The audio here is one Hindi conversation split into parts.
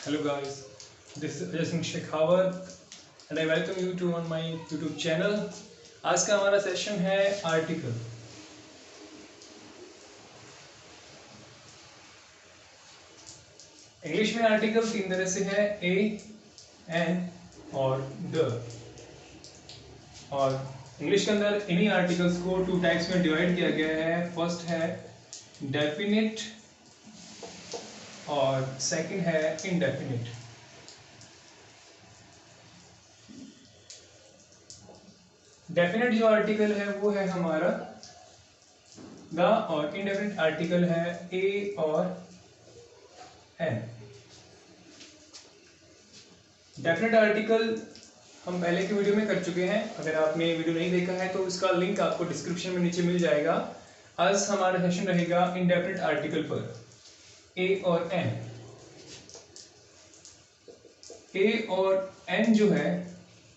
Hello guys, this is Ajay Singh Shekhawat and I welcome you to on my YouTube channel. आज का हमारा सेशन है आर्टिकल। इंग्लिश में आर्टिकल तीन तरह से है, ए, एन और द। और इंग्लिश के अंदर इन्हीं आर्टिकल्स को टू टाइप्स में डिवाइड किया गया है। फर्स्ट है डेफिनिट और सेकंड है इनडेफिनिट। डेफिनेट जो आर्टिकल है वो है हमारा द और इनडेफिनेट आर्टिकल है ए और एन। डेफिनेट आर्टिकल हम पहले की वीडियो में कर चुके हैं, अगर आपने वीडियो नहीं देखा है तो इसका लिंक आपको डिस्क्रिप्शन में नीचे मिल जाएगा। आज हमारा सेशन रहेगा इनडेफिनेट आर्टिकल पर, ए और एन। ए और एन जो है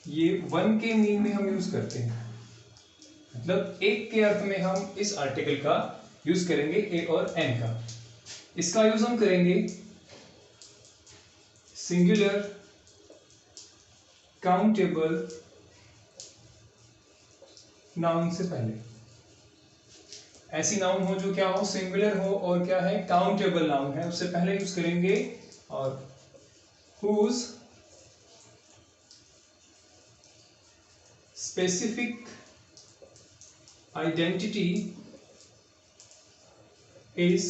ये वन के मीन में हम यूज करते हैं, मतलब एक के अर्थ में हम इस आर्टिकल का यूज करेंगे ए और एन का। इसका यूज हम करेंगे सिंगुलर काउंटेबल नाउन से पहले। ऐसी नाउन हो जो क्या हो, सिंगुलर हो और क्या है, काउंटेबल नाउन है, उससे पहले यूज करेंगे। और whose specific identity is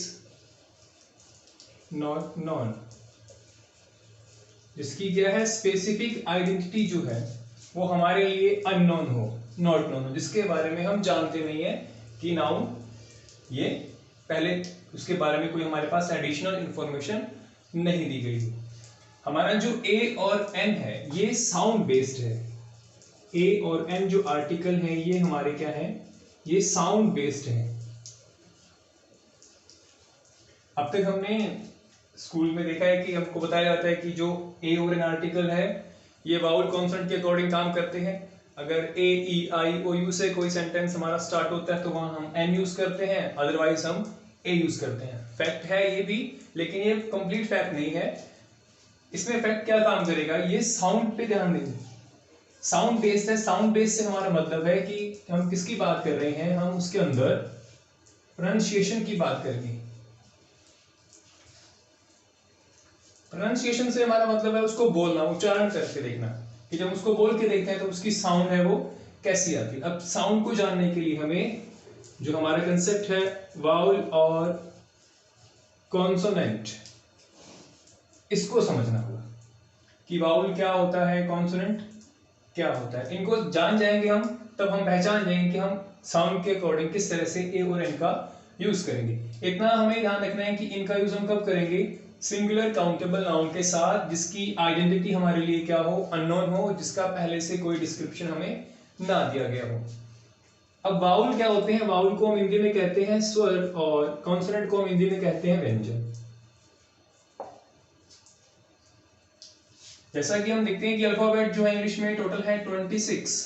not known। जिसकी क्या है, स्पेसिफिक आइडेंटिटी जो है वो हमारे लिए अननोन हो, नॉट नोन हो, जिसके बारे में हम जानते नहीं है कि नाउन ये पहले उसके बारे में कोई हमारे पास एडिशनल इंफॉर्मेशन नहीं दी गई हो। हमारा जो ए और एन है ये साउंड बेस्ड है। ए और एन जो आर्टिकल है ये हमारे क्या है, ये साउंड बेस्ड है। अब तक हमने स्कूल में देखा है कि हमको बताया जाता है कि जो ए और एन आर्टिकल है ये वाउल कॉन्सोनेंट के अकॉर्डिंग काम करते हैं। अगर ए ई आई ओ यू से कोई सेंटेंस हमारा स्टार्ट होता है तो वहां हम एन यूज करते हैं, अदरवाइज हम ए यूज करते हैं। फैक्ट है ये भी, लेकिन ये कंप्लीट फैक्ट नहीं है। इसमें फैक्ट क्या काम करेगा, ये साउंड पे ध्यान देंगे। साउंड बेस्ड है। साउंड बेस्ड से हमारा मतलब है कि हम किसकी बात कर रहे हैं, हम उसके अंदर प्रोनाउंसिएशन की बात करेंगे। प्रोनाउंसिएशन से हमारा मतलब है उसको बोलना, उच्चारण करके देखना कि जब उसको बोल के देखते हैं तो उसकी साउंड है वो कैसी आती है। अब साउंड को जानने के लिए हमें जो हमारा कंसेप्ट है वाउल और कॉन्सोनेंट, इसको समझना होगा कि वाउल क्या होता है, कॉन्सोनेंट क्या होता है। इनको जान जाएंगे हम, तब हम पहचान जाएंगे कि हम साउंड के अकॉर्डिंग किस तरह से ए और एन का यूज करेंगे। इतना हमें ध्यान रखना है कि इनका यूज हम कब करेंगे, सिंगुलर काउंटेबल नाउन के साथ जिसकी आइडेंटिटी हमारे लिए क्या हो, अननोन हो, जिसका पहले से कोई डिस्क्रिप्शन हमें ना दिया गया हो। अब वाउल क्या होते हैं, वाउल को हम हिंदी में कहते हैं स्वर और कॉन्सोनेंट को हम हिंदी में कहते हैं व्यंजन। जैसा कि हम देखते हैं कि अल्फाबेट जो है इंग्लिश में टोटल है 26।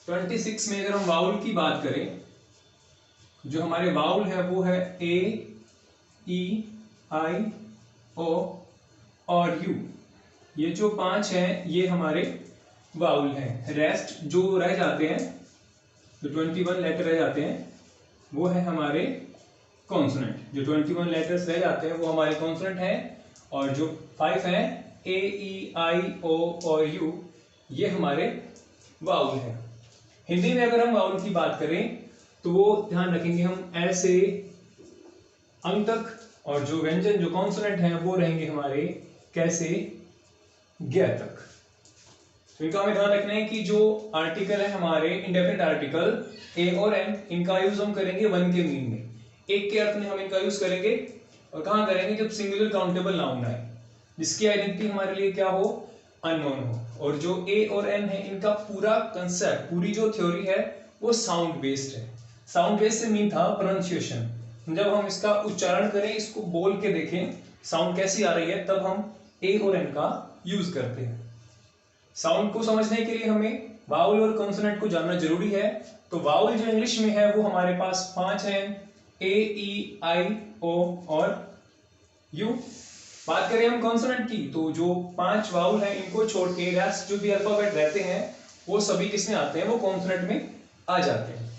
26 में अगर हम वाउल की बात करें, जो हमारे वाउल है वो है ए, ई, आई, ओ और यू। ये जो 5 हैं ये हमारे वाउल हैं। रेस्ट जो रह जाते हैं, जो 21 लेटर रह जाते हैं वो है हमारे कॉन्सोनेंट। जो 21 लेटर्स रह जाते हैं वो हमारे कॉन्सोनेंट हैं, और जो 5 हैं ए, ई, आई, ओ और यू, ये हमारे वाउल हैं। हिंदी में अगर हम वाउल की बात करें तो वो ध्यान रखेंगे हम ऐसे अंक तक, और जो व्यंजन जो कॉन्सोनेंट हैं वो रहेंगे हमारे कैसे, ज्ञ तक। तो इनका हमें ध्यान रखना है कि जो आर्टिकल है हमारे इंडेफिनिट आर्टिकल ए और एन, इनका यूज हम करेंगे वन के मीन में, एक के अर्थ में हम इनका यूज करेंगे। और कहां करेंगे, जब सिंगुलर काउंटेबल नाउन आए जिसकी आइडेंटिटी हमारे लिए क्या हो, अननोन हो। और जो ए और एन है इनका पूरा कंसेप्ट, पूरी जो थ्योरी है वो साउंड बेस्ड है। साउंड बेस्ड से मीन था प्रोनाउंसिएशन। जब हम इसका उच्चारण करें, इसको बोल के देखें साउंड कैसी आ रही है, तब हम ए और एन का यूज करते हैं। साउंड को समझने के लिए हमें वाउल और कॉन्सोनेंट को जानना जरूरी है। तो वाउल जो इंग्लिश में है वो हमारे पास 5 हैं, ए, ई, आई, ओ और यू। बात करें हम कॉन्सोनेंट की, तो जो 5 वाउल है इनको छोड़ के रेस्ट जो भी अल्फाबेट रहते हैं वो सभी किसमें आते हैं, वो कॉन्सोनेंट में आ जाते हैं।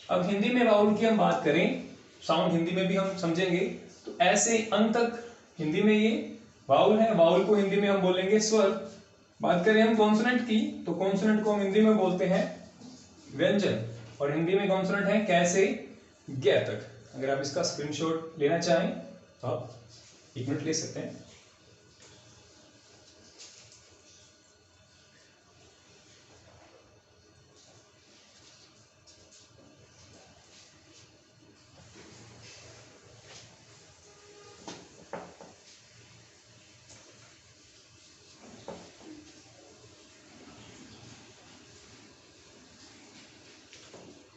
अब हिंदी में वाउल की हम बात करें, साउंड हिंदी में भी हम समझेंगे, तो ऐसे अंत तक हिंदी में ये वाउल है, वाउल को हिंदी में हम बोलेंगे स्वर। बात करें हम कॉन्सोनेंट की, तो कॉन्सोनेंट को हम हिंदी में बोलते हैं व्यंजन, और हिंदी में कॉन्सोनेंट है कैसे ग तक। अगर आप इसका स्क्रीनशॉट लेना चाहें तो आप 1 मिनट ले सकते हैं।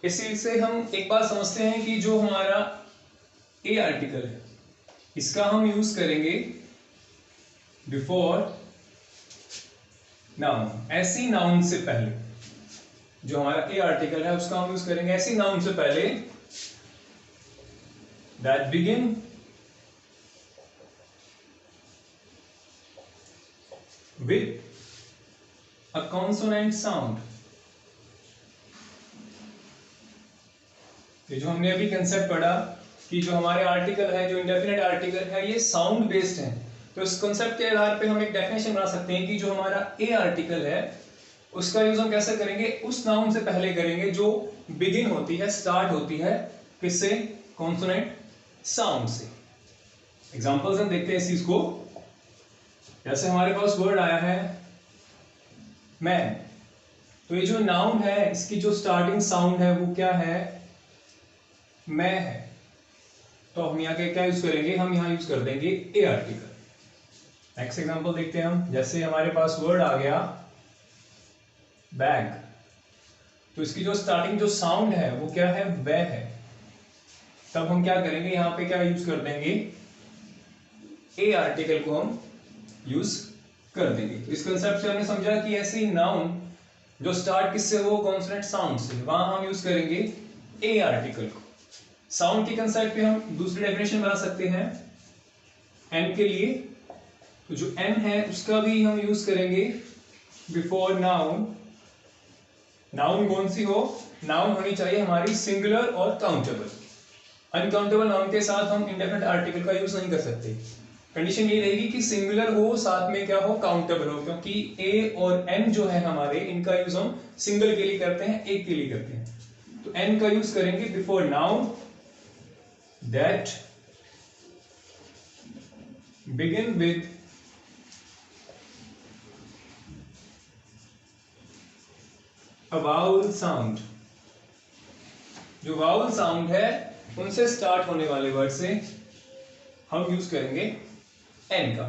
इसी से हम एक बात समझते हैं कि जो हमारा ए आर्टिकल है इसका हम यूज करेंगे बिफोर नाउन, ऐसी नाउन से पहले। जो हमारा ए आर्टिकल है उसका हम यूज करेंगे ऐसी नाउन से पहले that begin with a consonant sound. ये जो हमने अभी कंसेप्ट पढ़ा कि जो हमारे आर्टिकल है, जो इंडेफिनेट आर्टिकल है, ये साउंड बेस्ड है, तो इस कंसेप्ट के आधार पे हम एक डेफिनेशन बना सकते हैं कि जो हमारा ए आर्टिकल है उसका यूज हम कैसे करेंगे, उस नाउन से पहले करेंगे जो बिगिन होती है, स्टार्ट होती है किससे, कॉन्सोनेंट साउंड से। एग्जांपल्स हम देखते हैं इस चीज को। जैसे हमारे पास वर्ड आया है मैन, तो ये जो नाउन है इसकी जो स्टार्टिंग साउंड है वो क्या है, मैं है, तो हम यहाँ क्या यूज करेंगे, हम यहाँ यूज कर देंगे ए आर्टिकल। नेक्स्ट एग्जांपल देखते हैं हम। जैसे हमारे पास वर्ड आ गया बैग, तो इसकी जो स्टार्टिंग जो साउंड है वो क्या है, वह है, तब हम क्या करेंगे, यहाँ पे क्या यूज कर देंगे, ए आर्टिकल को हम यूज कर देंगे। तो इस कंसेप्ट से हमने समझा कि ऐसी नाउन जो स्टार्ट किससे हो, कॉन्सोनेंट साउंड से, वहां हम यूज करेंगे ए आर्टिकल को। साउंड के कंसेप्ट पे हम दूसरी डेफिनेशन बना सकते हैं एन के लिए, तो जो एन है उसका भी हम यूज करेंगे बिफोर नाउन। नाउन कौन सी हो, नाउन होनी चाहिए हमारी सिंगुलर और काउंटेबल। अनकाउंटेबल नाउन के साथ हम इंडेफिनिट आर्टिकल का यूज नहीं कर सकते। कंडीशन ये रहेगी कि सिंगुलर हो, साथ में क्या हो, काउंटेबल हो, क्योंकि ए और एन जो है हमारे, इनका यूज हम सिंगल के लिए करते हैं, एक के लिए करते हैं। तो एन का यूज करेंगे before noun that begin with a vowel sound. जो वाउल साउंड है उनसे स्टार्ट होने वाले वर्ड से हम यूज करेंगे एन का।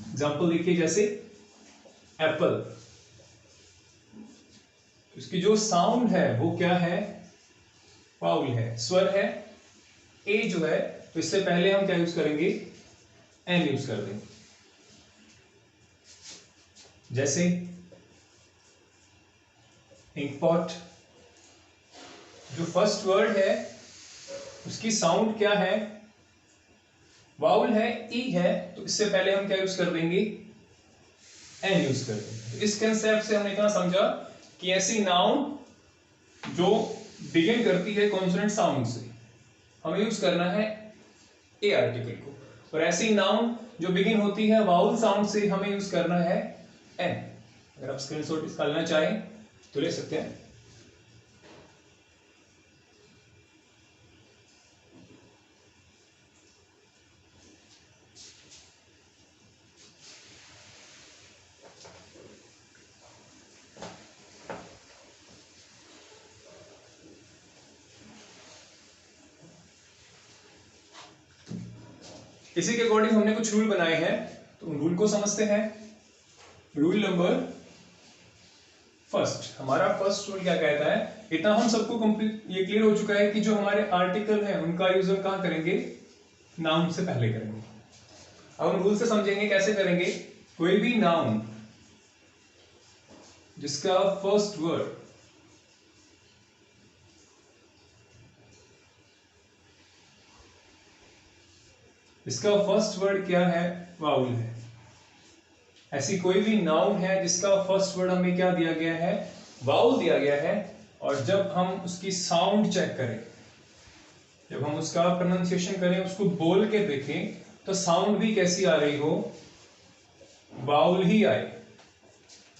एग्जांपल देखिए, जैसे एप्पल, इसकी जो साउंड है वो क्या है, वाउल है, स्वर है, ए जो है, तो इससे पहले हम क्या यूज करेंगे, एन यूज कर देंगे। जैसे इंकपॉट, जो फर्स्ट वर्ड है उसकी साउंड क्या है, वाउल है, ई है, तो इससे पहले हम क्या यूज कर देंगे, एन यूज कर देंगे। तो इस कंसेप्ट से हमने क्या समझा कि ऐसी नाउन जो बिगिन करती है कॉन्सोनेंट साउंड से, हमें यूज करना है ए आर्टिकल को, और ऐसी नाउन जो बिगिन होती है वाउल साउंड से, हमें यूज करना है एन। अगर आप स्क्रीनशॉट इसका लेना चाहें तो ले सकते हैं। इसी के अकॉर्डिंग हमने कुछ रूल बनाए हैं, तो उन रूल को समझते हैं। रूल नंबर फर्स्ट, हमारा फर्स्ट रूल क्या कहता है, इतना हम सबको कंप्लीट ये क्लियर हो चुका है कि जो हमारे आर्टिकल है उनका यूज हम कहां करेंगे, नाउन से पहले करेंगे। अब हम रूल से समझेंगे कैसे करेंगे। कोई भी नाउन जिसका फर्स्ट वर्ड इसका फर्स्ट वर्ड क्या है, वाउल है। ऐसी कोई भी नाउन है जिसका फर्स्ट वर्ड हमें क्या दिया गया है, वाउल दिया गया है, और जब हम उसकी साउंड चेक करें, जब हम उसका प्रोनाउंसिएशन करें, उसको बोल के देखें, तो साउंड भी कैसी आ रही हो, वाउल ही आए।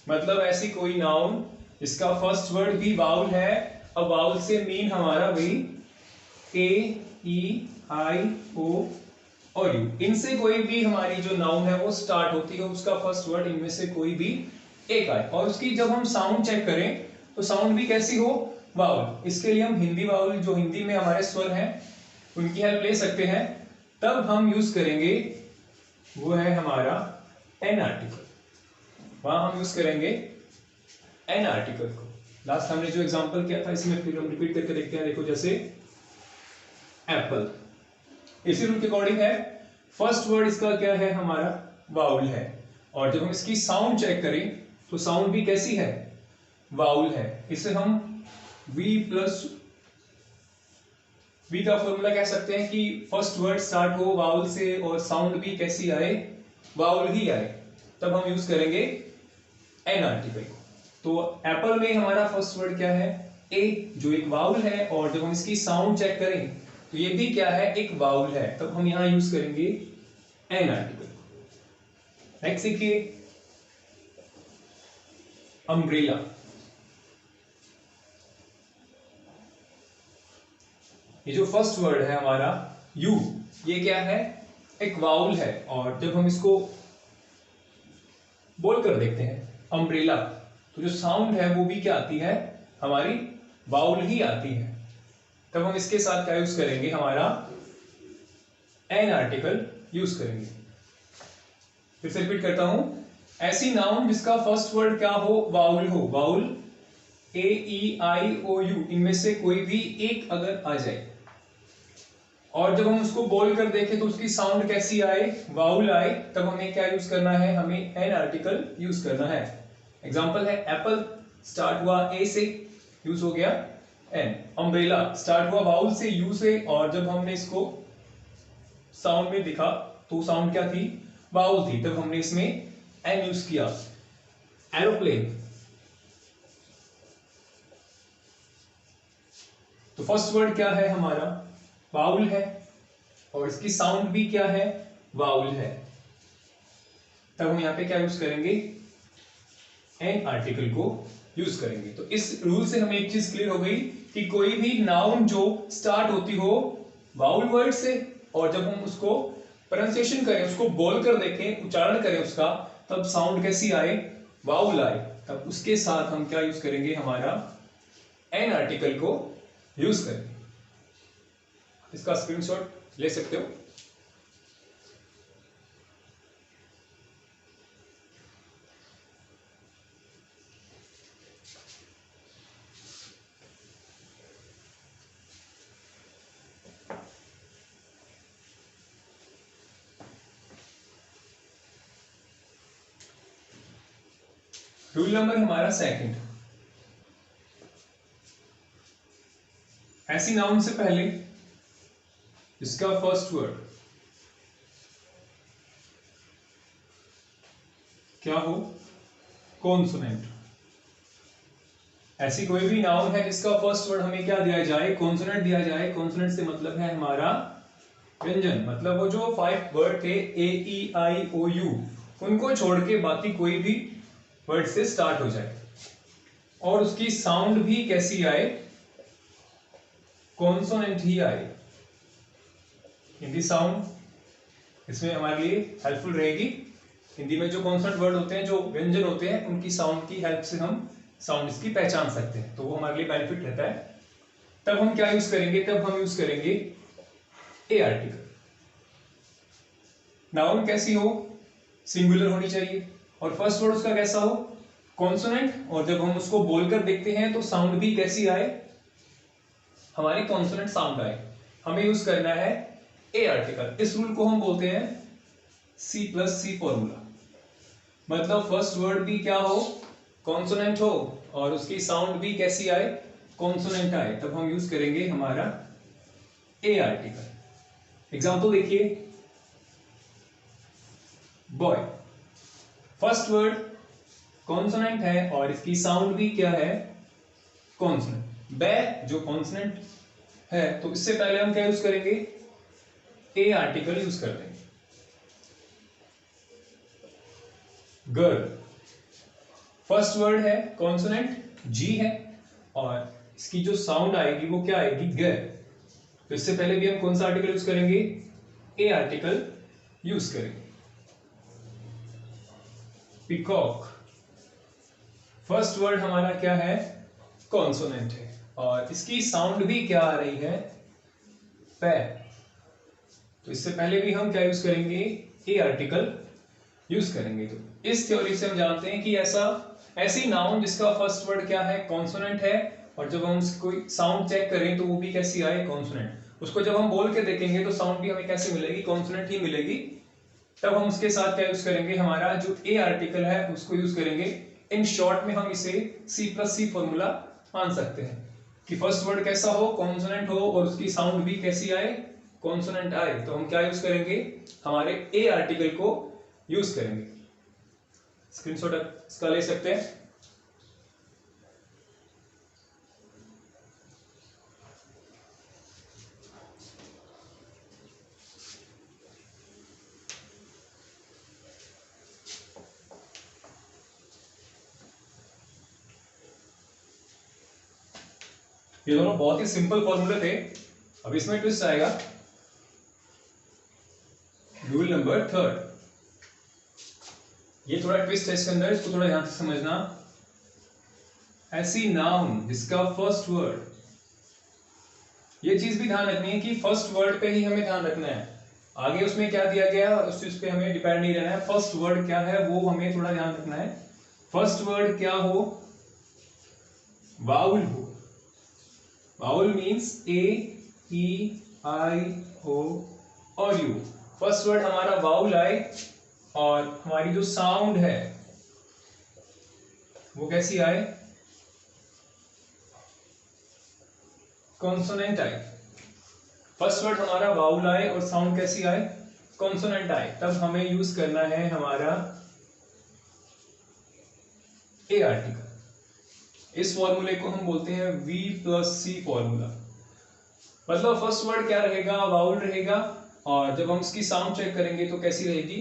मतलब ऐसी कोई नाउन जिसका फर्स्ट वर्ड भी वाउल है। अब वाउल से मीन हमारा भी ए, ई, आई, ओ और यू, इनसे कोई भी हमारी जो नाउन है वो स्टार्ट होती है, उसका फर्स्ट वर्ड इनमें से कोई भी एक आए, और उसकी जब हम साउंड चेक करें तो साउंड भी कैसी हो, वाउल। इसके लिए हम हिंदी वाउल, जो हिंदी में हमारे स्वर हैं, उनकी हेल्प ले सकते हैं। तब हम यूज करेंगे, वो है हमारा एन आर्टिकल। वहां हम यूज करेंगे एन आर्टिकल को। लास्ट हमने जो एग्जांपल किया था, इसमें फिर हम रिपीट करके देखते हैं। देखो, जैसे एप्पल, इसी रूल के अकॉर्डिंग है, फर्स्ट वर्ड इसका क्या है, हमारा वाउल है, और जब हम इसकी साउंड चेक करें तो साउंड भी कैसी है, वाउल है। इसे हम वी प्लस वी का फॉर्मूला कह सकते हैं कि फर्स्ट वर्ड स्टार्ट हो वाउल से और साउंड भी कैसी आए, वाउल ही आए। तब हम यूज करेंगे एन आर्टिकल। तो एप्पल में हमारा फर्स्ट वर्ड क्या है, ए, जो एक वाउल है, और जब हम इसकी साउंड चेक करें तो ये भी क्या है, एक वाउल है। तब हम यहां यूज करेंगे एन आर्टिकल। नेक्स्ट देखिए, अम्ब्रेला। ये जो फर्स्ट वर्ड है हमारा यू, ये क्या है, एक वाउल है, और जब हम इसको बोल कर देखते हैं अम्ब्रेला, तो जो साउंड है वो भी क्या आती है, हमारी वाउल ही आती है। तब हम इसके साथ क्या यूज करेंगे, हमारा एन आर्टिकल यूज करेंगे। फिर से रिपीट करता हूं, ऐसी नाउन जिसका फर्स्ट वर्ड क्या हो, वाउल हो, vowel A, E, I, O, you, इनमें से कोई भी एक अगर आ जाए, और जब हम उसको बोल कर देखें तो उसकी साउंड कैसी आए, वाउल आए, तब हमें क्या यूज करना है, हमें एन आर्टिकल यूज करना है। एग्जांपल है एप्पल, स्टार्ट हुआ ए से, यूज हो गया एन। अम्ब्रेला स्टार्ट हुआ वाउल से, यू से, और जब हमने इसको साउंड में दिखा तो साउंड क्या थी, वाउल थी, तब हमने इसमें एन यूज किया। एरोप्लेन, तो फर्स्ट वर्ड क्या है हमारा, वाउल है, और इसकी साउंड भी क्या है, वाउल है। तब हम यहां पे क्या यूज करेंगे, एन आर्टिकल को यूज करेंगे। तो इस रूल से हमें एक चीज क्लियर हो गई कि कोई भी नाउन जो स्टार्ट होती हो वाउल वर्ड से, और जब हम उसको प्रोनाउंसिएशन करें, उसको बोल कर देखें, उच्चारण करें उसका, तब साउंड कैसी आए, वाउल आए, तब उसके साथ हम क्या यूज करेंगे, हमारा एन आर्टिकल को यूज करेंगे। इसका स्क्रीनशॉट ले सकते हो। रूल नंबर हमारा सेकंड, ऐसी नाउन से पहले इसका फर्स्ट वर्ड क्या हो, कॉन्सोनेंट। ऐसी कोई भी नाउन है जिसका फर्स्ट वर्ड हमें क्या दिया जाए, कॉन्सोनेंट दिया जाए। कॉन्सोनेंट से मतलब है हमारा व्यंजन, मतलब वो जो 5 वर्ड थे ए, ई, आई, ओ, यू, उनको छोड़ के बाकी कोई भी वर्ड से स्टार्ट हो जाए, और उसकी साउंड भी कैसी आए, कॉन्सोनेंट ही आए। हिंदी साउंड इसमें हमारे लिए हेल्पफुल रहेगी। हिंदी में जो कॉन्सोनेंट वर्ड होते हैं, जो व्यंजन होते हैं, उनकी साउंड की हेल्प से हम साउंड इसकी पहचान सकते हैं, तो वो हमारे लिए बेनिफिट रहता है। तब हम क्या यूज करेंगे, तब हम यूज करेंगे ए आर्टिकल। नाउन कैसी हो, सिंगुलर होनी चाहिए, और फर्स्ट वर्ड उसका कैसा हो, कॉन्सोनेंट, और जब हम उसको बोलकर देखते हैं तो साउंड भी कैसी आए, हमारी कॉन्सोनेंट साउंड आए। हमें यूज करना है ए आर्टिकल। इस रूल को हम बोलते हैं C+C फॉर्मूला। मतलब फर्स्ट वर्ड भी क्या हो, कॉन्सोनेंट हो, और उसकी साउंड भी कैसी आए, कॉन्सोनेंट आए, तब हम यूज करेंगे हमारा ए आर्टिकल। एग्जांपल देखिए, बॉय। फर्स्ट वर्ड कॉन्सोनेंट है और इसकी साउंड भी क्या है, कॉन्सोनेंट। बै जो कॉन्सोनेंट है तो इससे पहले हम क्या यूज करेंगे, ए आर्टिकल यूज कर देंगे। गर्ल फर्स्ट वर्ड है कॉन्सोनेंट जी है और इसकी जो साउंड आएगी वो क्या आएगी, ग। तो इससे पहले भी हम कौन सा आर्टिकल यूज करेंगे, ए आर्टिकल यूज करेंगे। पिकॉक फर्स्ट वर्ड हमारा क्या है, कॉन्सोनेंट है और इसकी साउंड भी क्या आ रही है, पै। तो इससे पहले भी हम क्या यूज करेंगे, ए आर्टिकल यूज करेंगे। तो इस थ्योरी से हम जानते हैं कि ऐसी नाउन जिसका फर्स्ट वर्ड क्या है, कॉन्सोनेंट है और जब हम उसको साउंड चेक करें तो वो भी कैसी आए, कॉन्सोनेंट। उसको जब हम बोल के देखेंगे तो साउंड भी हमें कैसे मिलेगी, कॉन्सोनेंट ही मिलेगी। तब हम उसके साथ क्या यूज करेंगे, हमारा जो ए आर्टिकल है उसको यूज करेंगे। इन शॉर्ट में हम इसे C+C फॉर्मूला मान सकते हैं कि फर्स्ट वर्ड कैसा हो, कॉन्सोनेंट हो और उसकी साउंड भी कैसी आए, कॉन्सोनेंट आए। तो हम क्या यूज करेंगे, हमारे ए आर्टिकल को यूज करेंगे। स्क्रीनशॉट इसका ले सकते हैं। ये दोनों बहुत ही सिंपल फॉर्मूले थे। अब इसमें ट्विस्ट आएगा, रूल नंबर 3। ये थोड़ा ट्विस्ट है इसके अंदर, इसको थोड़ा ध्यान से समझना। ऐसी नाउन जिसका फर्स्ट वर्ड, ये चीज भी ध्यान रखनी है कि फर्स्ट वर्ड पे ही हमें ध्यान रखना है, आगे उसमें क्या दिया गया उस चीज पे हमें डिपेंड नहीं रहना है। फर्स्ट वर्ड क्या है वो हमें थोड़ा ध्यान रखना है। फर्स्ट वर्ड क्या हो, वाउल हो। वाउल मीन्स ए ई आई ओ और यू। फर्स्ट वर्ड हमारा वाउल आए और हमारी जो साउंड है वो कैसी आए, कॉन्सोनेंट आए। फर्स्ट वर्ड हमारा वाउल आए और साउंड कैसी आए, कॉन्सोनेंट आए। तब हमें यूज करना है हमारा ए आर्टिकल। इस फॉर्मूले को हम बोलते हैं V+C फॉर्मूला। मतलब फर्स्ट वर्ड क्या रहेगा, वाउल रहेगा और जब हम इसकी साउंड चेक करेंगे तो कैसी रहेगी,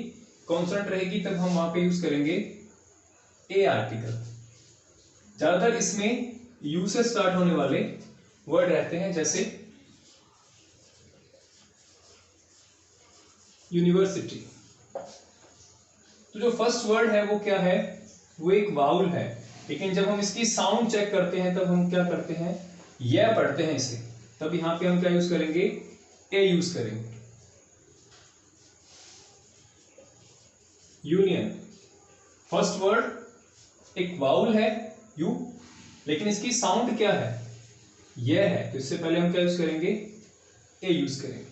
कॉन्सोनेंट रहेगी। तब हम वहां पे यूज करेंगे ए आर्टिकल। ज्यादातर इसमें यू से स्टार्ट होने वाले वर्ड रहते हैं, जैसे यूनिवर्सिटी। तो जो फर्स्ट वर्ड है वो क्या है, वो एक वाउल है, लेकिन जब हम इसकी साउंड चेक करते हैं तब हम क्या करते हैं, यह पढ़ते हैं इसे। तब यहां पे हम क्या यूज करेंगे, ए यूज करेंगे। यूनियन फर्स्ट वर्ड एक वाउल है यू, लेकिन इसकी साउंड क्या है, यह है। तो इससे पहले हम क्या यूज करेंगे, ए यूज करेंगे।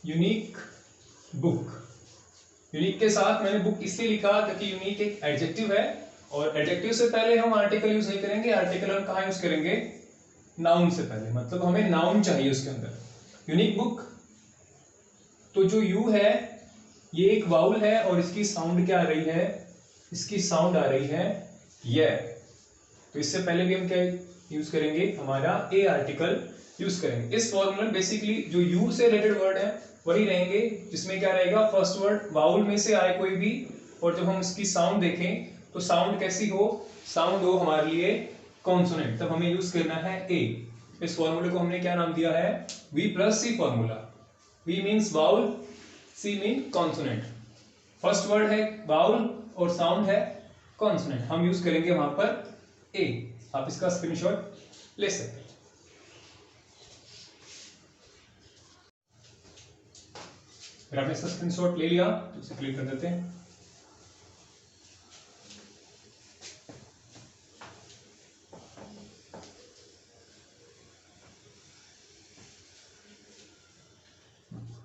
Unique book. यूनिक के साथ मैंने बुक इसलिए लिखा क्योंकि यूनिक एक एडजेक्टिव है और एडजेक्टिव से पहले हम आर्टिकल यूज नहीं करेंगे। आर्टिकल हम कहाँ यूज करेंगे, नाउन से पहले। मतलब हमें नाउन चाहिए उसके अंदर। यूनिक बुक, तो जो यू है ये एक वाउल है और इसकी साउंड क्या आ रही है, इसकी साउंड आ रही है यह। तो इससे पहले भी हम क्या यूज करेंगे, हमारा ए आर्टिकल यूज करेंगे। इस फॉर्मूला में बेसिकली जो यू से रिलेटेड वर्ड है वही रहेंगे, जिसमें क्या रहेगा, फर्स्ट वर्ड वाउल में से आए कोई भी, और जब हम इसकी साउंड देखें तो साउंड कैसी हो, साउंड हो हमारे लिए कॉन्सोनेंट। तब हमें यूज करना है ए। इस फॉर्मूले को हमने क्या नाम दिया है, V+C formula. V means vowel, C mean consonant. First word है वाउल और साउंड है कॉन्सोनेंट। हम यूज करेंगे वहां पर ए। आप इसका स्क्रीनशॉट ले सकते हैं। अगर आपने इसका स्क्रीनशॉट ले लिया तो उसे क्लिक कर देते हैं।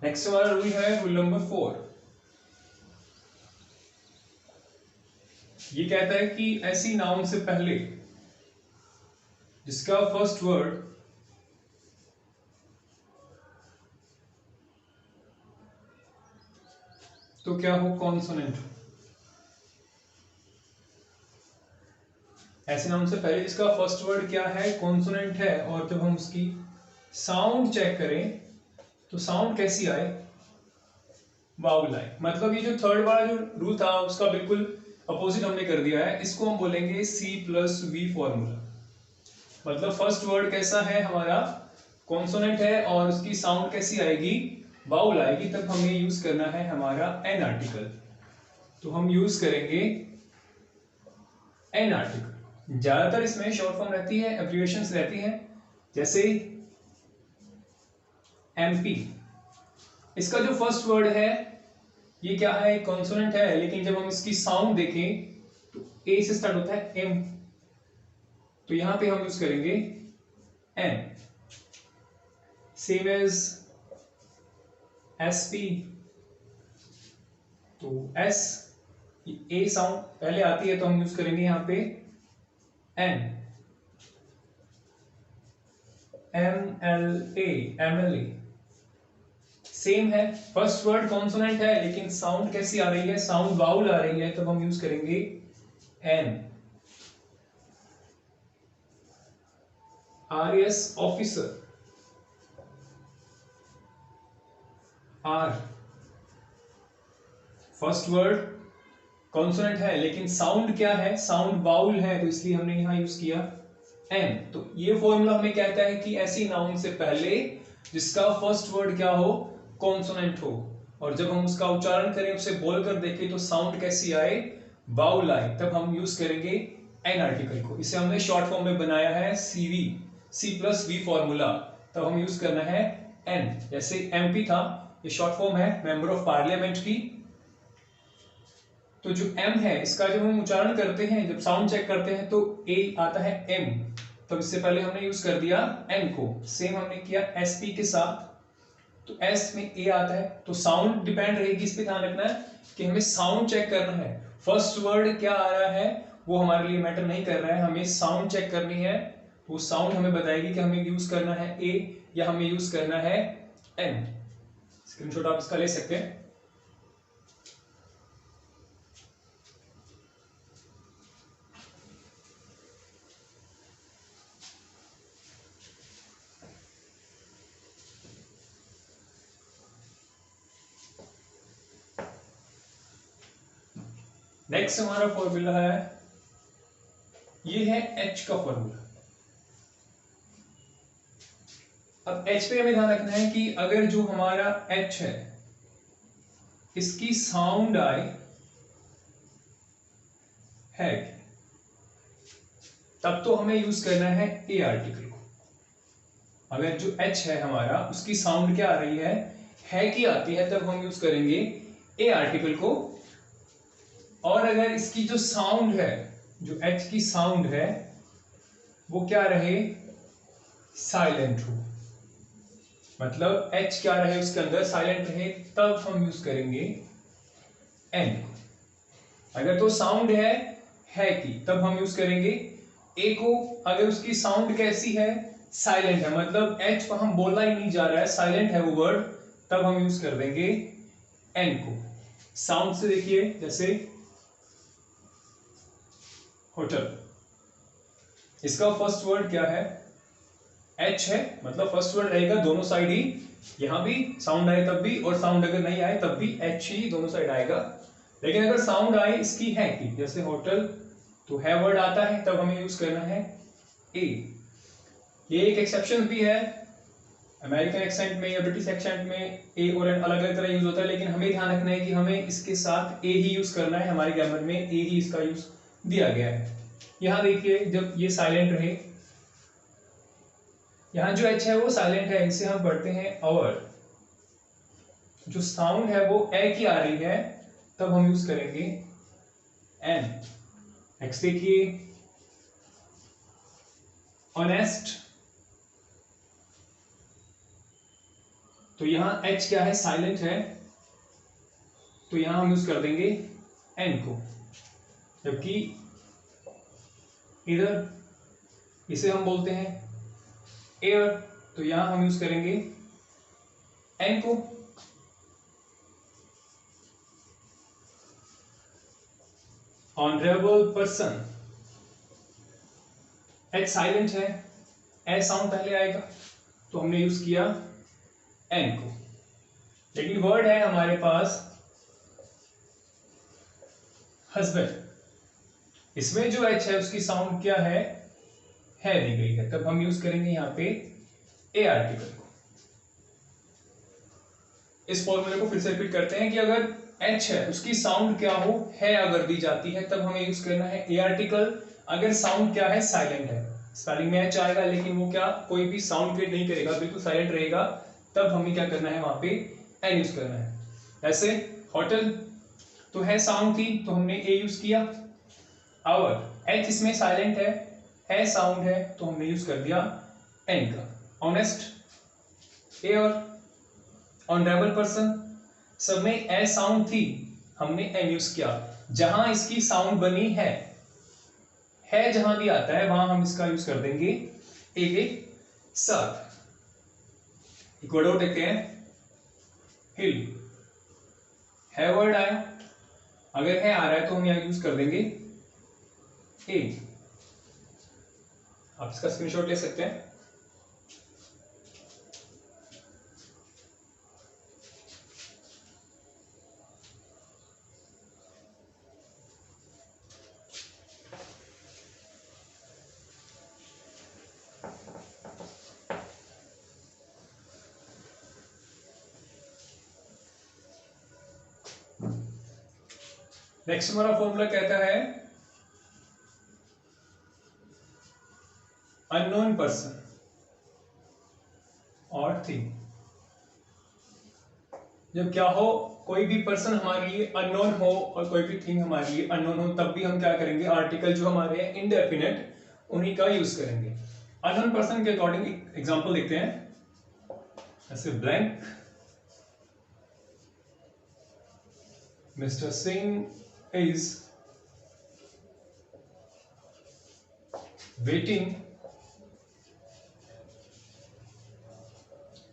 नेक्स्ट हमारा रूल है रूल नंबर 4। ये कहता है कि ऐसी नाउन से पहले जिसका फर्स्ट वर्ड तो क्या हो, कॉन्सोनेंट। ऐसे नाउन से पहले इसका फर्स्ट वर्ड क्या है, कॉन्सोनेंट है, और जब हम उसकी साउंड चेक करें तो साउंड कैसी आए, वाउल आए। मतलब ये जो थर्ड वाला जो रूल था उसका बिल्कुल अपोजिट हमने कर दिया है। इसको हम बोलेंगे C+V फॉर्मूला। मतलब फर्स्ट वर्ड कैसा है हमारा, कॉन्सोनेंट है, और उसकी साउंड कैसी आएगी, वाउल आएगी। तब हमें यूज करना है हमारा एन आर्टिकल। तो हम यूज करेंगे एन आर्टिकल। ज्यादातर इसमें शॉर्ट फॉर्म रहती है, एब्रिविएशंस रहती हैं, जैसे MP। इसका जो फर्स्ट वर्ड है ये क्या है, कॉन्सोनेंट है, लेकिन जब हम इसकी साउंड देखें तो ए से स्टार्ट होता है, एम। तो यहां पे हम यूज करेंगे एन। Same as SP। तो एस, ए साउंड पहले आती है तो हम यूज करेंगे यहां पे एन। MLA, MLA सेम है, फर्स्ट वर्ड कॉन्सोनेंट है लेकिन साउंड कैसी आ रही है, साउंड वाउल आ रही है, तब हम यूज करेंगे an. RS, officer. R, first word consonant है लेकिन साउंड क्या है, साउंड वाउल है, तो इसलिए हमने यहां यूज किया एन। तो ये फॉर्मूला हमें कहता है कि ऐसी नाउन से पहले जिसका फर्स्ट वर्ड क्या हो, कॉन्सोनेंट हो, और जब हम उसका उच्चारण करें, उसे बोलकर देखें तो साउंड कैसी आए, वाउल आए, तब हम यूज करेंगे एन आर्टिकल को। इसे हमने शॉर्ट फॉर्म में बनाया है C+V फॉर्मूला। तब हम यूज करना है एन। जैसे MP था, ये शॉर्ट फॉर्म है मेंबर ऑफ पार्लियामेंट की। तो जो M है इसका जब हम उच्चारण करते हैं, जब साउंड चेक करते हैं तो A आता है M। तब इससे पहले हमने यूज कर दिया N को। सेम हमने किया SP के साथ, तो S में A आता है, तो साउंड डिपेंड रहेगी। इस पे ध्यान रखना है कि हमें साउंड चेक करना है, फर्स्ट वर्ड क्या आ रहा है वो हमारे लिए मैटर नहीं कर रहा है, हमें साउंड चेक करनी है। वो साउंड हमें बताएगी कि हमें यूज करना है A या हमें यूज करना है N। स्क्रीनशॉट आप इसका ले सकते हैं। नेक्स्ट हमारा फॉर्मूला है, ये है H का फॉर्मूला। अब H पे हमें ध्यान रखना है कि अगर जो हमारा H है इसकी साउंड आए है, तब तो हमें यूज करना है ए आर्टिकल को। अगर जो H है हमारा उसकी साउंड क्या आ रही है की आती है, तब हम यूज करेंगे ए आर्टिकल को। और अगर इसकी जो साउंड है, जो H की साउंड है वो क्या रहे, साइलेंट हो, मतलब H क्या रहे उसके अंदर, साइलेंट रहे, तब हम यूज करेंगे N। अगर तो साउंड है की, तब हम यूज करेंगे A को। अगर उसकी साउंड कैसी है, साइलेंट है, मतलब H वहां बोला ही नहीं जा रहा है, साइलेंट है वो वर्ड, तब हम यूज कर देंगे N को। साउंड से देखिए, जैसे होटल, इसका फर्स्ट वर्ड क्या है, H है, मतलब फर्स्ट वर्ड रहेगा दोनों साइड ही, यहां भी साउंड आए तब भी, और साउंड अगर नहीं आए तब भी H ही दोनों साइड आएगा। लेकिन अगर साउंड आए इसकी है की, जैसे होटल, तो है वर्ड आता है, तब हमें यूज करना है A। ये एक एक्सेप्शन भी है, अमेरिकन एक्सेंट में या ब्रिटिश एक्सेंट में A और N अलग अलग तरह यूज होता है, लेकिन हमें ध्यान रखना है कि हमें इसके साथ A ही यूज करना है। हमारे ग्रामर में A ही इसका यूज दिया गया है। यहां देखिए, जब ये साइलेंट रहे, यहां जो H है वो साइलेंट है, इसे हम पढ़ते हैं अवर। जो साउंड है वो ए की आ रही है, तब हम यूज करेंगे N। नेक्स्ट देखिए, ऑनेस्ट, तो यहां H क्या है, साइलेंट है, तो यहां हम यूज कर देंगे N को। जबकि इधर इसे हम बोलते हैं एयर, तो यहां हम यूज करेंगे N को। ऑनरेबल पर्सन, एच साइलेंट है, ए साउंड पहले आएगा तो हमने यूज किया एन को। लेकिन वर्ड है हमारे पास हस्बैंड, इसमें जो एच है उसकी साउंड क्या है दी गई है, तब हम यूज करेंगे यहां पे ए आर्टिकल को। इस फॉर्मूले को फिर से रिपीट करते हैं कि अगर एच है उसकी साउंड क्या हो है अगर दी जाती है तब हमें यूज करना है ए आर्टिकल। अगर साउंड क्या है साइलेंट है, स्पेलिंग में एच आएगा लेकिन वो क्या कोई भी साउंड क्रिएट नहीं करेगा, बिल्कुल साइलेंट रहेगा, तब हमें क्या करना है वहां पे एन यूज करना है। ऐसे होटल तो है साउंड थी तो हमने ए यूज किया, और एच इसमें साइलेंट है साउंड है तो हमने यूज कर दिया एन का। ऑनेस्ट ए, और ऑनरेबल पर्सन सब में ए साउंड थी हमने एन यूज किया। जहां इसकी साउंड बनी है जहां भी आता है वहां हम इसका यूज कर देंगे ए के साथ। एक वर्ड और देखते हैं, हिल है वर्ड आया, अगर है आ रहा है तो हम यहां यूज कर देंगे ए। आप इसका स्क्रीनशॉट ले सकते हैं। नेक्स्ट हमारा फॉर्मूला कहता है अननोन पर्सन और थिंग। जब क्या हो कोई भी पर्सन हमारे लिए अननोन हो और कोई भी थिंग हमारे लिए अननोन हो तब भी हम क्या करेंगे आर्टिकल जो हमारे हैं इनडेफिनेट उन्हीं का यूज करेंगे। अननोन पर्सन के अकॉर्डिंग एग्जांपल देखते हैं, ऐसे blank mister Singh is waiting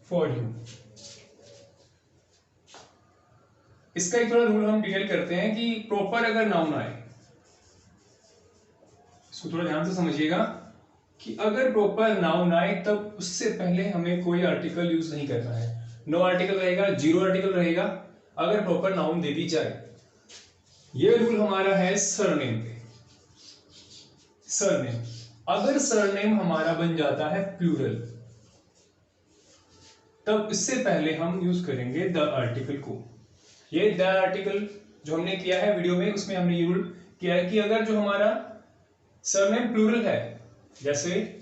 for you. इसका एक थोड़ा रूल हम डिटेल करते हैं कि प्रॉपर अगर नाउन आए, इसको थोड़ा ध्यान से समझिएगा कि अगर प्रॉपर नाउन आए तब उससे पहले हमें कोई आर्टिकल यूज नहीं करना है। नो आर्टिकल रहेगा, जीरो आर्टिकल रहेगा अगर प्रॉपर नाउन दे दी जाए। ये रूल हमारा है सरनेम पे। सरनेम, अगर सरनेम हमारा बन जाता है प्लूरल तब इससे पहले हम यूज करेंगे द आर्टिकल को। ये द आर्टिकल जो हमने किया है वीडियो में उसमें हमने ये रूल किया है कि अगर जो हमारा सरनेम प्लूरल है, जैसे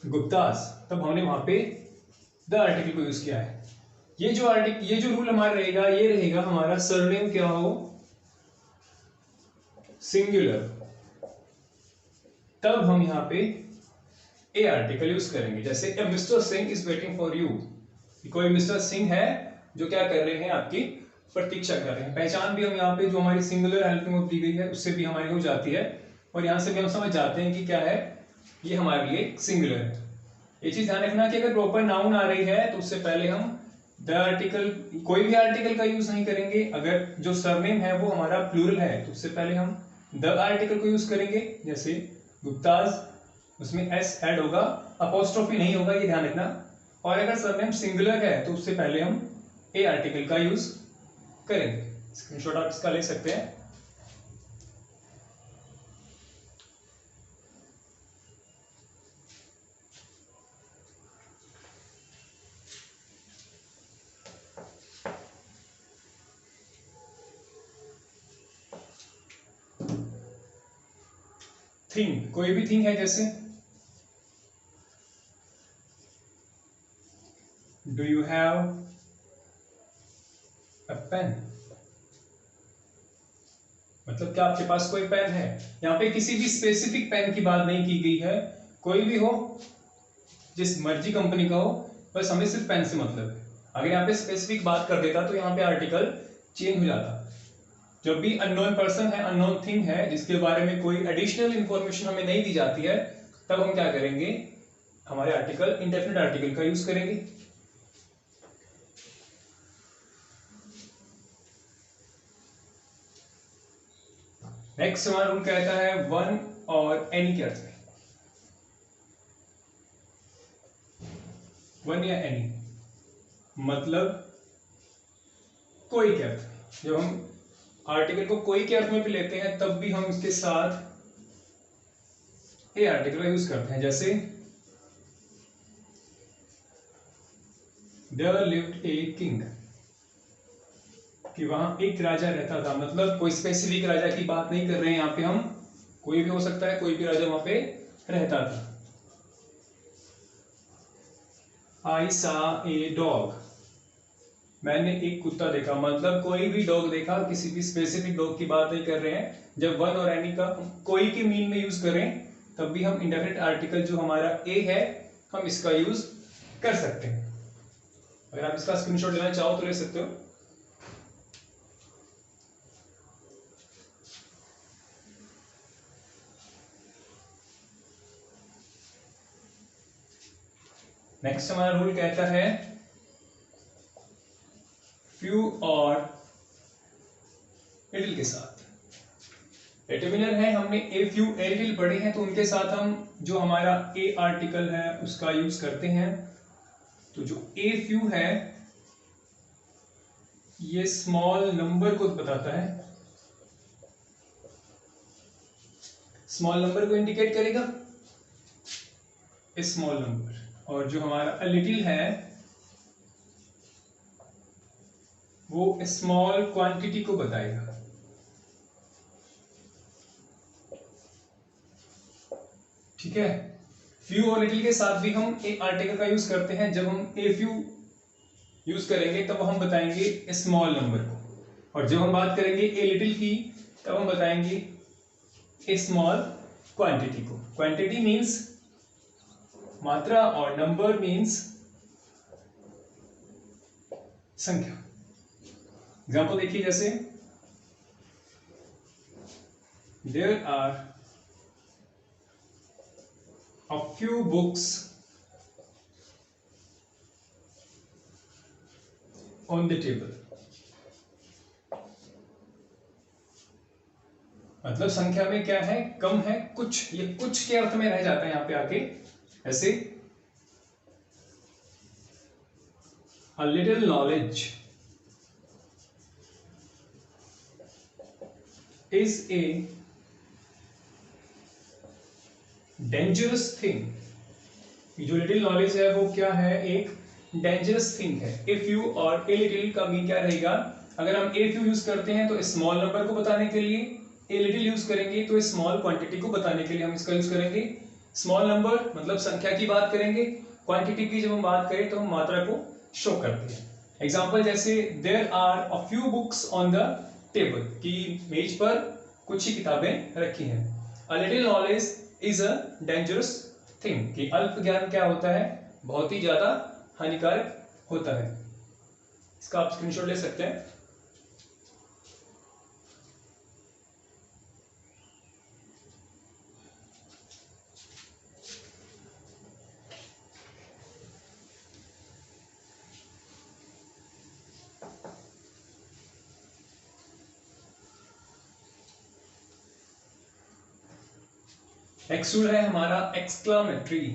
गुप्तास, तब हमने वहां पे द आर्टिकल को यूज किया है। ये जो रूल हमारा रहेगा ये रहेगा हमारा सरनेम क्या हो सिंगुलर, तब हम यहां पे ए आर्टिकल यूज करेंगे। जैसे mister Singh is waiting for you, कोई मिस्टर सिंह है जो क्या कर रहे हैं आपकी प्रतीक्षा कर रहे हैं। पहचान भी हम यहाँ पे जो हमारी सिंगुलर हेल्पिंग वर्ब दी गई है उससे भी हमारी हो जाती है, और यहां से भी हम समझ जाते हैं कि क्या है ये हमारे लिए सिंगुलर है। ये चीज ध्यान रखना कि अगर प्रॉपर नाउन आ रही है तो उससे पहले हम द आर्टिकल, कोई भी आर्टिकल का यूज नहीं करेंगे। अगर जो सरनेम है वो हमारा प्लूरल है तो उससे पहले हम द आर्टिकल को यूज करेंगे। जैसे गुप्ताज, उसमें एस ऐड होगा, अपोस्ट्रोफी नहीं होगा, ये ध्यान रखना। और अगर सरनेम सिंगुलर है तो उससे पहले हम ए आर्टिकल का यूज करेंगे। स्क्रीनशॉट आप इसका ले सकते हैं। थिंग, कोई भी थिंग है, जैसे do you have a pen, मतलब क्या आपके पास कोई पेन है। यहां पे किसी भी स्पेसिफिक पेन की बात नहीं की गई है, कोई भी हो जिस मर्जी कंपनी का हो, बस हमें सिर्फ पेन से मतलब है। अगर यहाँ पे स्पेसिफिक बात कर देता तो यहाँ पे आर्टिकल चेंज हो जाता। जब भी अननोन पर्सन है, अननोन थिंग है जिसके बारे में कोई एडिशनल इंफॉर्मेशन हमें नहीं दी जाती है, तब हम क्या करेंगे हमारे आर्टिकल इंडेफिनिट आर्टिकल का यूज करेंगे। नेक्स्ट हमारा रूल कहता है वन और एनी के अर्थ में। वन या एनी मतलब कोई के अर्थ में। जब हम आर्टिकल को कोई के अर्थ में भी लेते हैं तब भी हम इसके साथ ए आर्टिकल का यूज करते हैं। जैसे देयर लिव्ड ए किंग, कि वहां एक राजा रहता था, मतलब कोई स्पेसिफिक राजा की बात नहीं कर रहे हैं यहाँ पे हम, कोई भी हो सकता है, कोई भी राजा वहां पे रहता था। आई सा ए डॉग, मैंने एक कुत्ता देखा, मतलब कोई भी डॉग देखा, किसी भी स्पेसिफिक डॉग की बात नहीं कर रहे हैं। जब वन और एनी का कोई के मीन में यूज करें तब भी हम इंडेफिनिट आर्टिकल जो हमारा ए है हम इसका यूज कर सकते हैं। अगर आप इसका स्क्रीनशॉट लेना चाहो तो ले सकते हो। नेक्स्ट हमारा रूल कहता है फ्यू और लिटिल के साथ। डिटरमिनर है, हमने ए फ्यू ए लिटिल पढ़े हैं तो उनके साथ हम जो हमारा ए आर्टिकल है उसका यूज करते हैं। तो जो ए फ्यू है ये स्मॉल नंबर को बताता है, स्मॉल नंबर को इंडिकेट करेगा ए स्मॉल नंबर। और जो हमारा अ लिटिल है वो स्मॉल क्वांटिटी को बताएगा। ठीक है, फ्यू और लिटिल के साथ भी हम ए आर्टिकल का यूज करते हैं। जब हम ए फ्यू यूज करेंगे तब हम बताएंगे स्मॉल नंबर को, और जब हम बात करेंगे ए लिटिल की तब हम बताएंगे ए स्मॉल क्वांटिटी को। क्वांटिटी मीन्स मात्रा और नंबर मीन्स संख्या। एग्जाम्पल देखिए, जैसे there are a few books on the table, मतलब संख्या में क्या है, कम है, कुछ, ये कुछ के अर्थ में रह जाता है यहां पे आके। ऐसे a little knowledge is a dangerous thing. जो लिटिल नॉलेज है वो क्या है, एक डेंजरस थिंग है। ए फ्यू और ए लिटिल का मीन क्या रहेगा, अगर हम ए फ्यू यूज करते हैं तो स्मॉल नंबर को बताने के लिए, ए लिटिल यूज करेंगे तो स्मॉल क्वांटिटी को बताने के लिए हम इसका यूज करेंगे। स्मॉल नंबर मतलब संख्या की बात करेंगे, क्वांटिटी की जब हम बात करें तो हम मात्रा को शो करते हैं। एग्जाम्पल जैसे there are a few books on the table, की मेज पर कुछ ही किताबें रखी हैं। A little knowledge is a dangerous thing, कि अल्प ज्ञान क्या होता है, बहुत ही ज्यादा हानिकारक होता है। इसका आप स्क्रीनशॉट ले सकते हैं। नेक्स्ट रूल है हमारा एक्सक्लामेटरी।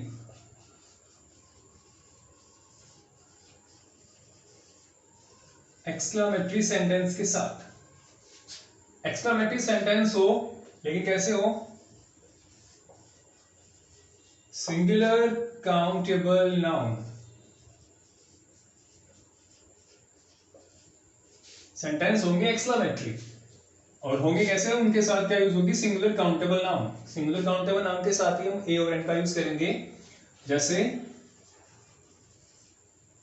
एक्सक्लामेटरी सेंटेंस के साथ। एक्सक्लामेटरी सेंटेंस हो लेकिन कैसे हो, सिंगुलर काउंटेबल नाउन। सेंटेंस होंगे एक्सक्लामेटरी और होंगे कैसे, उनके साथ क्या यूज होगी, singular countable noun. Singular countable noun के साथ ही हम ए और एन का यूज करेंगे। जैसे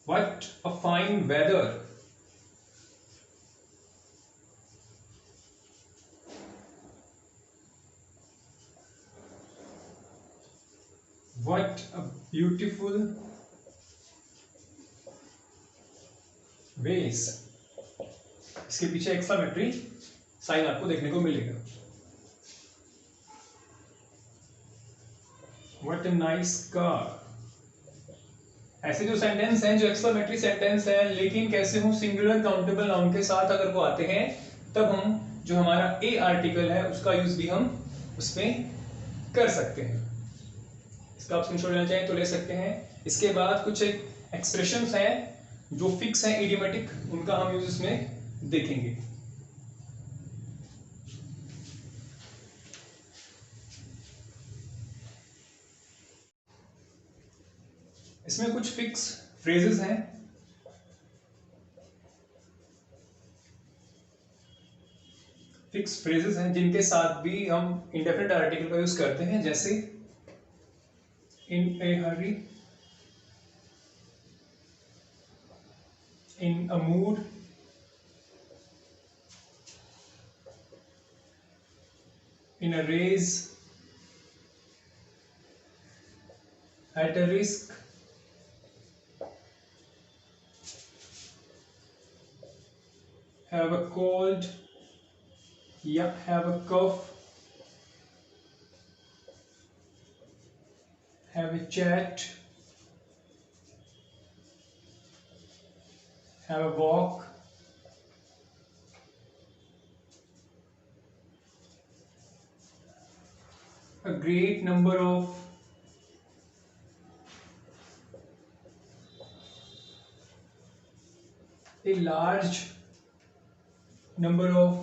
what a fine weather, what a beautiful vase. इसके पीछे एक्सक्लामेटरी साइन आपको देखने को मिलेगा। What a nice car. ऐसे जो सेंटेंस हैं जो एक्सक्लामेटरी सेंटेंस हैं, लेकिन कैसे हो, सिंगुलर काउंटेबल नाउन के साथ अगर वो आते हैं तब हम जो हमारा ए आर्टिकल है उसका यूज भी हम उसमें कर सकते हैं। इसका आप स्क्रीनशॉट लेना चाहें तो ले सकते हैं। इसके बाद कुछ एक एक्सप्रेशंस हैं जो फिक्स हैं इडियोमेटिक, उनका हम यूज इसमें देखेंगे। इसमें कुछ फिक्स फ्रेजेस हैं। फिक्स फ्रेजेस हैं जिनके साथ भी हम इंडेफिनिट आर्टिकल का यूज करते हैं, जैसे इन ए हरी, in a mood, in a race, at a risk, have a cold, yeah, have a cough, have a chat, have a walk, a great number of, a large number of,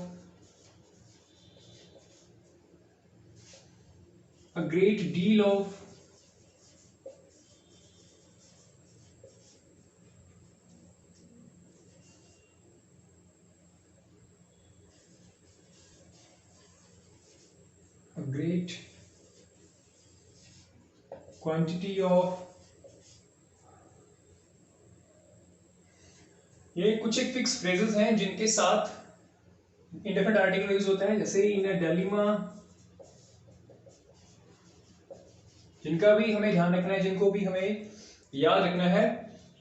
a great deal of, a great quantity of। ये कुछ एक फिक्स फ्रेजेस हैं जिनके साथ इंडेफिनिट आर्टिकल यूज होता है, जैसे इन अ डिलेमा, जिनका भी हमें ध्यान रखना है, जिनको भी हमें याद रखना है।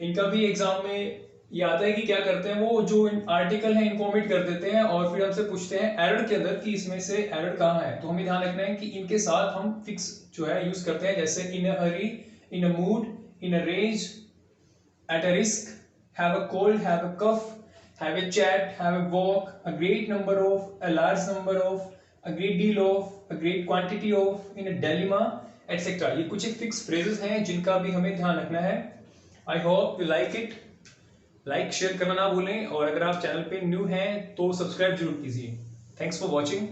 इनका भी एग्जाम में ये आता है कि क्या करते हैं वो, जो आर्टिकल है इनको ओमिट कर देते हैं और फिर हमसे पूछते हैं एरर के अंदर कि इसमें से एरर कहाँ है। तो हमें ध्यान रखना है कि इनके साथ हम फिक्स जो है यूज करते हैं, जैसे in a hurry, in a mood, in a range, at a risk, have a cold, have a cough, have a chat, have a walk, a great number of, a large number of, a great deal of, a great quantity of, in a dilemma, etc. ये कुछ एक फिक्स फ्रेजेस हैं जिनका भी हमें ध्यान रखना है। I hope you like it. Like share करना ना भूलें, और अगर आप चैनल पे न्यू हैं तो सब्सक्राइब जरूर कीजिए। Thanks for watching.